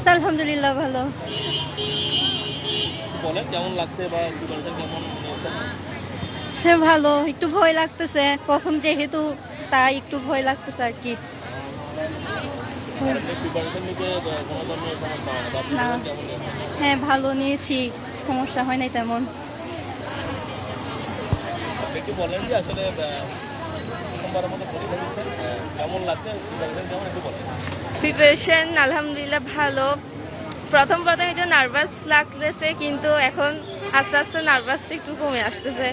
আছে আলহামদুলিল্লাহ ভালো। বলেন কেমন লাগছে বা প্রিপারেশন কেমন নিয়েছেন? সে ভালো, একটু ভয় লাগতেছে প্রথম যেহেতু, তাই একটু ভয় লাগতেছে আর কি। আর এমনি প্রিপারেশন নিতে কোনো ধরনের সমস্যা হয় না বা না, প্রিপারেশন কেমন নিয়েছেন? হ্যাঁ ভালো নিয়েছি, সমস্যা হয় নাই তেমন। আপনি একটু বলেন যে আসলে প্রথমবারের মতো পরীক্ষা দিচ্ছেন, কেমন লাগছে, প্রিপারেশন কেমন একটু বলেন। প্রিপারেশন আলহামদুলিল্লাহ ভালো। প্রথম প্রথম একটু নার্ভাস লাগতেছে, কিন্তু এখন আস্তে আস্তে নার্ভাসটা একটু কমে আসতেছে।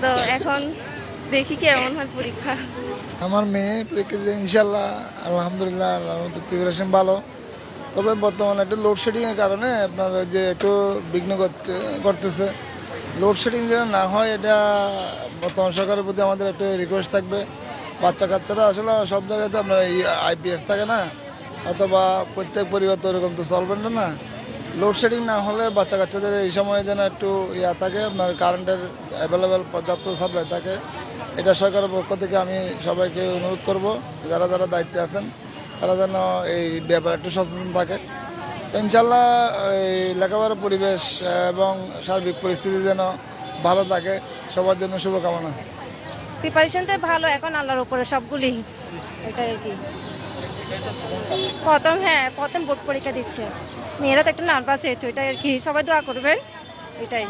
তো এখন দেখি কেমন হয় পরীক্ষা। আমার মেয়ে পরীক্ষা দিয়ে ইনশাল্লাহ আলহামদুলিল্লাহ প্রিপারেশন ভালো। তবে বর্তমানে একটু লোডশেডিংয়ের কারণে আপনার ওই যে একটু বিঘ্ন করতেছে। লোডশেডিং যেন না হয়, এটা বর্তমান সরকারের প্রতি আমাদের একটু রিকোয়েস্ট থাকবে। বাচ্চা কাচ্চারা আসলে সব জায়গায় তো আপনার এই আইপিএস থাকে না, অথবা প্রত্যেক পরিবার তো ওরকম তো সলভেন্ট না। লোডশেডিং না হলে বাচ্চা কাচ্চাদের এই সময়ে যেন একটু ইয়া থাকে, আপনার কারেন্টের অ্যাভেলেবেল পর্যাপ্ত সাপ্লাই থাকে। এটা সরকারের পক্ষ থেকে আমি সবাইকে অনুরোধ করব, যারা যারা দায়িত্বে আছেন তারা যেন এই ব্যাপারে একটু সচেতন থাকে। ইনশাল্লাহ এই লেখাপড়ার পরিবেশ এবং সার্বিক পরিস্থিতি যেন ভালো থাকে, সবার জন্য শুভকামনা। প্রিপারেশনটা ভালো, এখন আল্লাহর উপরে সবগুলি, এটাই আর কি। প্রথম বোর্ড পরীক্ষা দিচ্ছে, মেয়েরা তো একটু নার্ভাস হয়েছে, এটাই আর কি। সবাই দোয়া করবেন, এটাই।